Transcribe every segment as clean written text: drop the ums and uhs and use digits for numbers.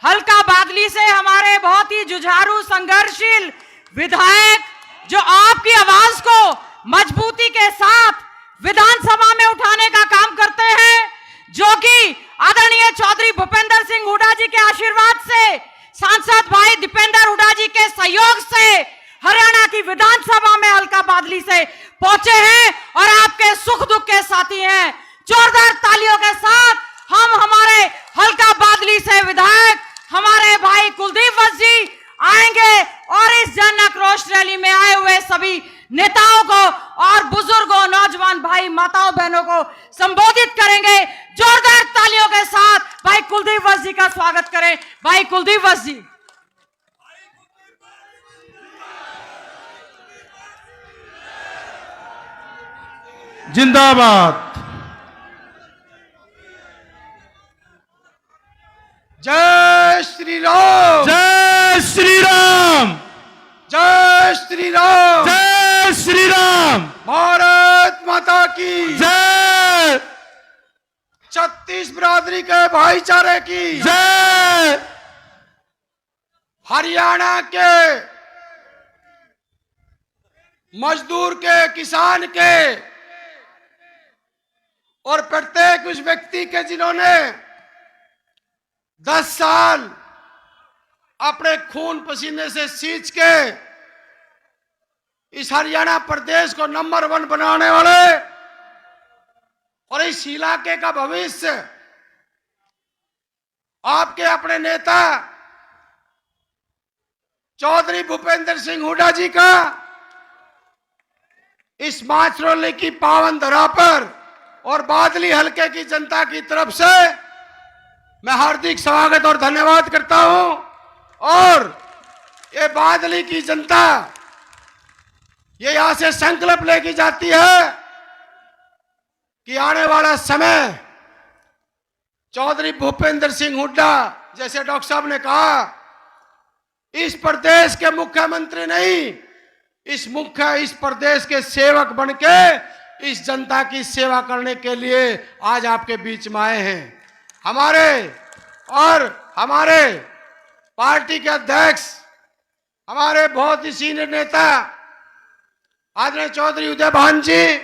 हल्का बादली से हमारे बहुत ही जुझारू संघर्षशील विधायक जो आपकी आवाज को मजबूती के साथ विधानसभा में उठाने का काम करते हैं, जो कि आदरणीय चौधरी भूपेंद्र सिंह हुड्डा जी के आशीर्वाद से, सांसद भाई दीपेंद्र हुड्डा जी के सहयोग से हरियाणा की विधानसभा में हल्का बादली से पहुंचे हैं और आपके सुख दुख के साथी हैं। जोरदार तालियों के साथ हम हमारे हल्का बादली से विधायक हमारे भाई कुलदीप वत्स जी आएंगे और इस जन आक्रोश रैली में आए हुए सभी नेताओं को और बुजुर्गों, नौजवान भाई, माताओं, बहनों को संबोधित करेंगे। जोरदार तालियों के साथ भाई कुलदीप वत्स जी का स्वागत करें। भाई कुलदीप वत्स जी। जिंदाबाद। जय श्री राम। जय श्री राम। जय श्री राम। जय श्री राम। भारत माता की जय। 36 बिरादरी के भाईचारे की जय। हरियाणा के मजदूर के, किसान के और प्रत्येक उस व्यक्ति के जिन्होंने 10 साल अपने खून पसीने से सींच के इस हरियाणा प्रदेश को नंबर 1 बनाने वाले और इस इलाके का भविष्य आपके अपने नेता चौधरी भूपेंद्र सिंह हुड्डा जी का इस माचरोली की पावन धरा पर और बादली हलके की जनता की तरफ से मैं हार्दिक स्वागत और धन्यवाद करता हूं। और ये बादली की जनता ये यहां से संकल्प लेके जाती है कि आने वाला समय चौधरी भूपेंद्र सिंह हुड्डा, जैसे डॉक्टर साहब ने कहा, इस प्रदेश के मुख्यमंत्री नहीं, इस प्रदेश के सेवक बनके इस जनता की सेवा करने के लिए आज आपके बीच में आए हैं। हमारे पार्टी के अध्यक्ष, हमारे बहुत ही सीनियर नेता आदरणीय चौधरी उदय भान जी,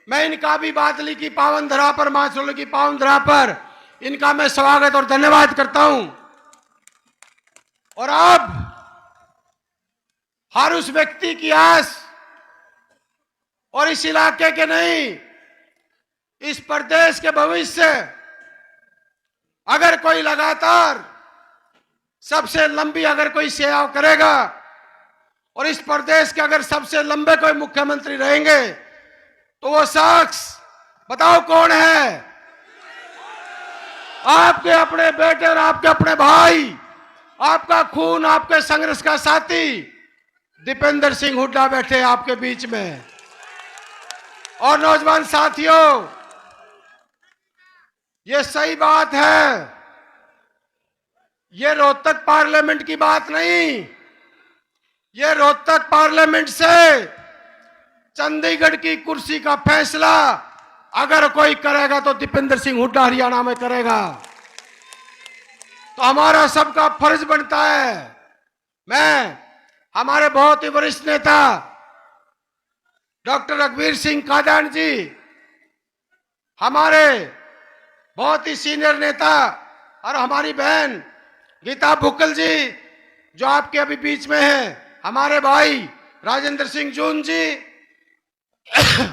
मैं इनका भी बादली की पावन धरा पर, माचरोली की पावन धरा पर इनका मैं स्वागत और धन्यवाद करता हूं। और अब हर उस व्यक्ति की आस और इस इलाके के नहीं, इस प्रदेश के भविष्य, अगर कोई लगातार सबसे लंबी अगर कोई सेवा करेगा और इस प्रदेश के अगर सबसे लंबे कोई मुख्यमंत्री रहेंगे तो वो शख्स बताओ कौन है? आपके अपने बेटे और आपके अपने भाई, आपका खून, आपके संघर्ष का साथी दीपेंद्र सिंह हुड्डा बैठे आपके बीच में। और नौजवान साथियों, ये सही बात है, ये रोहतक पार्लियामेंट की बात नहीं, ये रोहतक पार्लियामेंट से चंडीगढ़ की कुर्सी का फैसला अगर कोई करेगा तो दीपेंद्र सिंह हुड्डा हरियाणा में करेगा। तो हमारा सबका फर्ज बनता है, मैं हमारे बहुत ही वरिष्ठ नेता डॉक्टर रघुवीर सिंह कादान जी, हमारे बहुत ही सीनियर नेता और हमारी बहन गीता बुक्कल जी जो आपके अभी बीच में हैं, हमारे भाई राजेंद्र सिंह जून जी,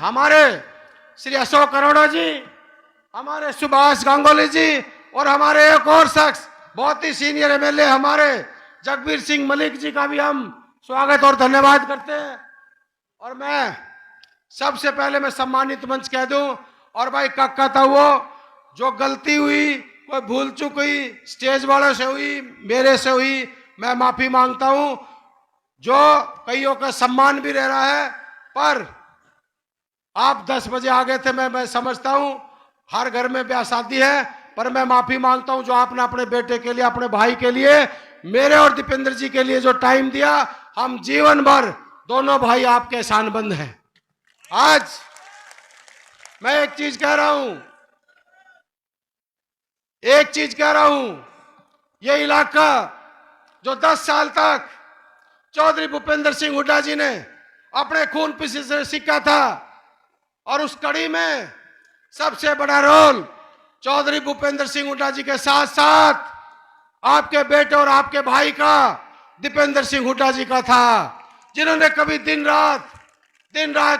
हमारे श्री अशोक अरोड़ा जी, हमारे सुभाष गांगुली जी और हमारे एक और शख्स बहुत ही सीनियर एमएलए हमारे जगबीर सिंह मलिक जी का भी हम स्वागत और धन्यवाद करते हैं। और मैं सबसे पहले मैं सम्मानित मंच कह दूं, और भाई कक्का था वो जो गलती हुई, कोई भूल चूक हुई, स्टेज वालों से हुई, मेरे से हुई, मैं माफी मांगता हूं। जो कईयों का सम्मान भी रह रहा है, पर आप 10 बजे आ गए थे, मैं समझता हूं हर घर में ब्याह शादी है, पर मैं माफी मांगता हूं जो आपने अपने बेटे के लिए, अपने भाई के लिए, मेरे और दीपेंद्र जी के लिए जो टाइम दिया, हम जीवन भर दोनों भाई आपके एहसानबंद हैं। आज मैं एक चीज कह रहा हूं, ये इलाका जो 10 साल तक चौधरी भूपेंद्र सिंह हुड्डा जी ने अपने खून पसीने से सीखा था, और उस कड़ी में सबसे बड़ा रोल चौधरी भूपेंद्र सिंह हुड्डा जी के साथ साथ आपके बेटे और आपके भाई का दीपेंद्र सिंह हुड्डा जी का था, जिन्होंने कभी दिन रात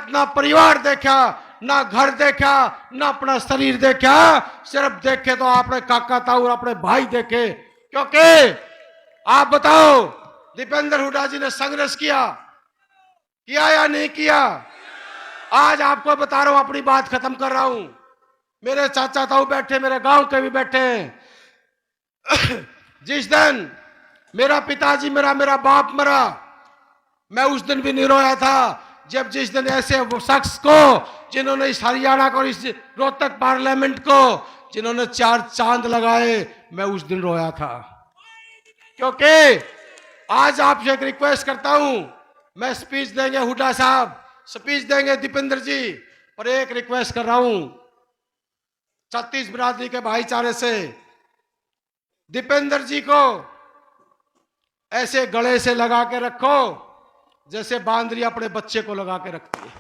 ना परिवार देखा, ना घर देखा, ना अपना शरीर देखा, सिर्फ देखे तो आपने काका ताऊ और अपने भाई देखे। क्योंकि आप बताओ, दीपेंद्र हुड्डा जी ने संघर्ष किया या नहीं किया? आज आपको बता रहा हूं, अपनी बात खत्म कर रहा हूं। मेरे चाचा ताऊ बैठे, मेरे गांव के भी बैठे हैं। जिस दिन मेरा पिताजी मेरा बाप मरा, मैं उस दिन भी नहीं रोया था। जिस दिन ऐसे शख्स को, जिन्होंने इस हरियाणा को, इस रोहतक पार्लियामेंट को जिन्होंने 4 चांद लगाए, मैं उस दिन रोया था। क्योंकि आज आपसे एक रिक्वेस्ट करता हूं, मैं स्पीच देंगे हुड्डा साहब, स्पीच देंगे दीपेंद्र जी, पर एक रिक्वेस्ट कर रहा हूं छत्तीस बिरादरी के भाईचारे से, दीपेंद्र जी को ऐसे गले से लगा के रखो जैसे बांदरी अपने बच्चे को लगा के रखती है।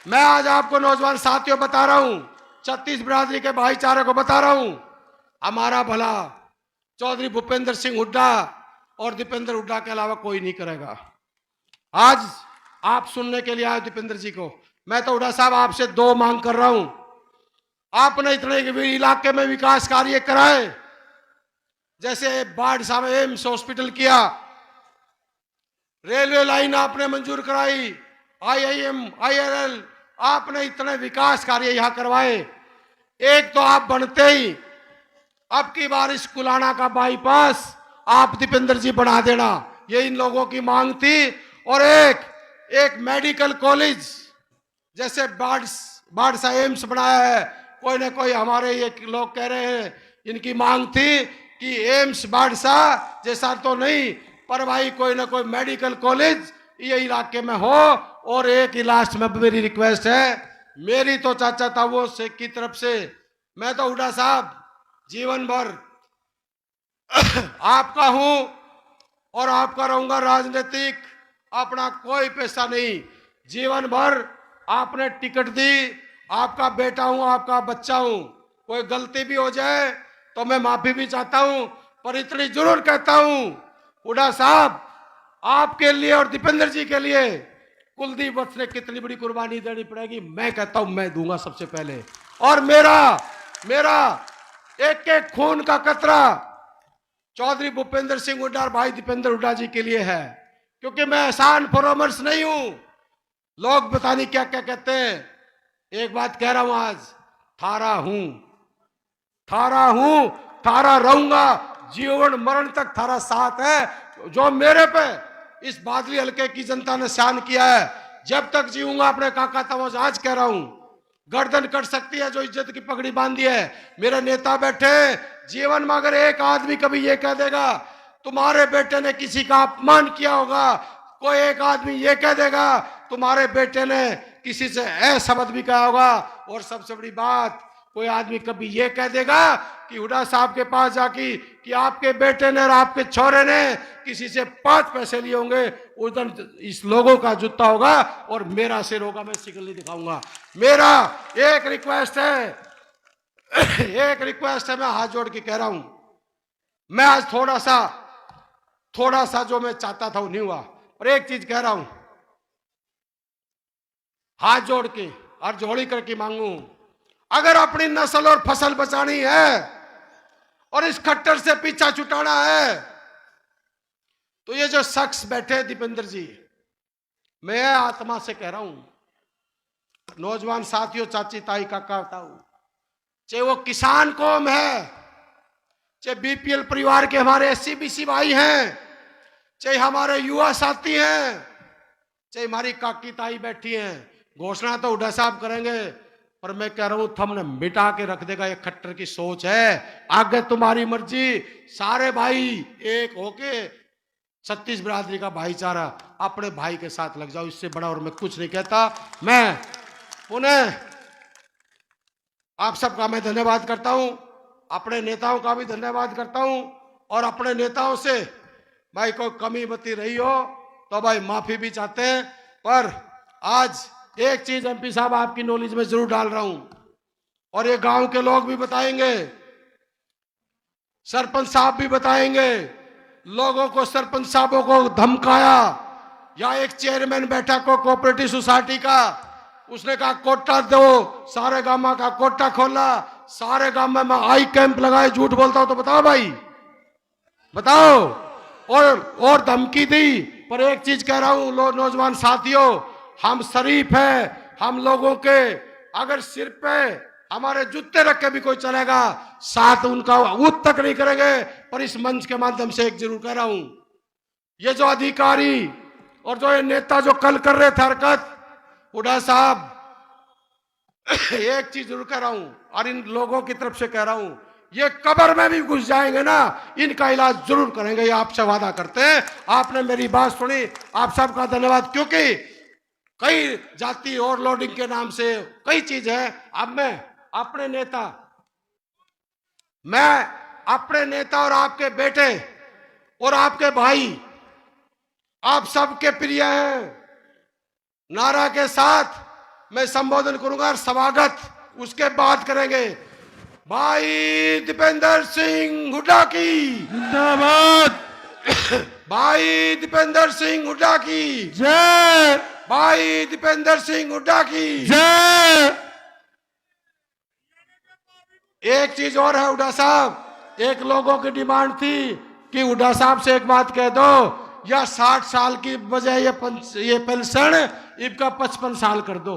मैं आज आपको नौजवान साथियों बता रहा हूं, छत्तीस बिरादरी के भाईचारे को बता रहा हूं, हमारा भला चौधरी भूपेंद्र सिंह हुड्डा और दीपेंद्र हुड्डा के अलावा कोई नहीं करेगा। आज आप सुनने के लिए आए दीपेंद्र जी को। मैं तो हुड्डा साहब आपसे 2 मांग कर रहा हूं। आपने इतने इलाके में विकास कार्य कराए, जैसे बाढ़सा में एम्स हॉस्पिटल किया, रेलवे लाइन आपने मंजूर कराई, IIM, IRL, आपने इतने विकास कार्य यहां करवाए। एक तो आप बनते ही अब की बार इस कुलाना का बाईपास आप दीपेंद्र जी बना देना, ये इन लोगों की मांग थी। और एक मेडिकल कॉलेज, जैसे बाढ़सा एम्स बनाया है, कोई ना कोई हमारे ये लोग कह रहे हैं, इनकी मांग थी कि एम्स बाढ़सा जैसा तो नहीं, पर भाई कोई ना कोई मेडिकल कॉलेज ये इलाके में हो। और एक ही लास्ट में मेरी रिक्वेस्ट है, मेरी तो चाचा ताऊ से की तरफ से, मैं तो हुड्डा साहब जीवन भर आपका हूं और आपका रहूंगा। राजनीतिक अपना कोई पैसा नहीं, जीवन भर आपने टिकट दी, आपका बेटा हूं, आपका बच्चा हूं। कोई गलती भी हो जाए तो मैं माफी भी चाहता हूं, पर इतनी जरूर कहता हूं, हुड्डा साहब आपके लिए और दीपेंद्र जी के लिए कुलदीप वत्स ने कितनी बड़ी कुर्बानी देनी पड़ेगी, मैं कहता हूं मैं दूंगा सबसे पहले। और मेरा एक एक खून का कतरा चौधरी भूपेंद्र सिंह हुड्डा और भाई दीपेंद्र हुड्डा जी के लिए है। क्योंकि मैं आसान परफॉर्मर्स नहीं हूं, लोग पता नहीं क्या क्या कहते हैं। एक बात कह रहा हूं, आज थारा हूं, थारा रहूंगा, जीवन मरण तक थारा साथ है। जो मेरे पे इस बादली हल्के की जनता ने शान किया है, जब तक जीऊंगा अपने काका ताऊ से आज कह रहा हूं, गर्दन कट सकती है जो इज्जत की पगड़ी बांधी है। मेरे नेता बैठे, जीवन में अगर एक आदमी कभी ये कह देगा तुम्हारे बेटे ने किसी का अपमान किया होगा, कोई एक आदमी ये कह देगा तुम्हारे बेटे ने किसी से शब्द भी कहा होगा, और सबसे बड़ी बात कोई आदमी कभी ये कह देगा कि हुड्डा साहब के पास जाके कि आपके बेटे ने और आपके छोरे ने किसी से 5 पैसे लिए होंगे, उस दिन इस लोगों का जूता होगा और मेरा सिर होगा, मैं शिकल नहीं दिखाऊंगा। मेरा एक रिक्वेस्ट है, मैं हाथ जोड़ के कह रहा हूं, मैं आज थोड़ा सा जो मैं चाहता था वो नहीं हुआ, पर एक चीज कह रहा हूं, हाथ जोड़ के और जोड़ी करके मांगू, अगर अपनी नस्ल और फसल बचानी है और इस खट्टर से पीछा छुटाना है, तो ये जो शख्स बैठे दीपेंद्र जी, मैं आत्मा से कह रहा हूं, नौजवान साथियों, चाची ताई काका ताऊ, चाहे वो किसान कौम है, चाहे BPL परिवार के हमारे SC BC भाई हैं, चाहे हमारे युवा साथी हैं, चाहे हमारी काकी ताई बैठी हैं, घोषणा तो हुड्डा साहब करेंगे, पर मैं कह रहा हूं थमने मिटा के रख देगा। ये खट्टर की सोच है, आगे तुम्हारी मर्जी। सारे भाई एक होके छत्तीस बिरादरी का भाईचारा अपने भाई के साथ लग जाओ, इससे बड़ा और मैं कुछ नहीं कहता। मैं पुनः आप सबका मैं धन्यवाद करता हूं। अपने नेताओं का भी धन्यवाद करता हूं और अपने नेताओं से भाई कोई कमी बती रही हो तो भाई माफी भी चाहते हैं। पर आज एक चीज एमपी साहब आपकी नॉलेज में जरूर डाल रहा हूं और ये गांव के लोग भी बताएंगे, सरपंच साहब भी बताएंगे। लोगों को, सरपंच साहबों को धमकाया, या एक चेयरमैन बैठा को कोऑपरेटिव सोसाइटी का, उसने कहा कोटा दो, सारे गांव का कोटा खोला, सारे गांव में मैं आई कैंप लगाए, झूठ बोलता हूं तो बताओ भाई, बताओ। और धमकी दी। पर एक चीज कह रहा हूं नौजवान साथियों, हम शरीफ हैं, हम लोगों के अगर सिर पे हमारे जूते रख के भी कोई चलेगा, साथ उनका उत तक नहीं करेंगे। पर इस मंच के माध्यम से एक जरूर कह रहा हूं, ये जो अधिकारी और जो ये नेता जो कल कर रहे थे हरकत, हुड्डा साहब, एक चीज जरूर कह रहा हूं और इन लोगों की तरफ से कह रहा हूं, ये कब्र में भी घुस जाएंगे ना, इनका इलाज जरूर करेंगे, ये आपसे वादा करते हैं। आपने मेरी बात सुनी, आप सबका धन्यवाद। क्योंकि कई जाति ओवरलोडिंग के नाम से कई चीज है। अब मैं अपने नेता और आपके बेटे और आपके भाई, आप सबके प्रिय हैं, नारा के साथ मैं संबोधन करूंगा और स्वागत उसके बाद करेंगे। भाई दीपेंद्र सिंह हुड्डा की जिंदाबाद। भाई दीपेंद्र सिंह हुड्डा की जय। भाई दीपेंद्र सिंह हुड्डा की जय। एक चीज और है हुड्डा साहब, एक लोगों की डिमांड थी कि हुड्डा साहब से एक बात कह दो, या 60 साल की बजाय ये पेंशन इनका 55 साल कर दो,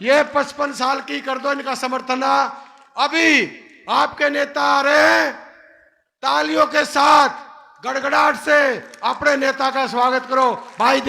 ये 55 साल की कर दो, इनका समर्थन। अभी आपके नेता आ रहे हैं, तालियों के साथ गड़गड़ाहट से अपने नेता का स्वागत करो। भाई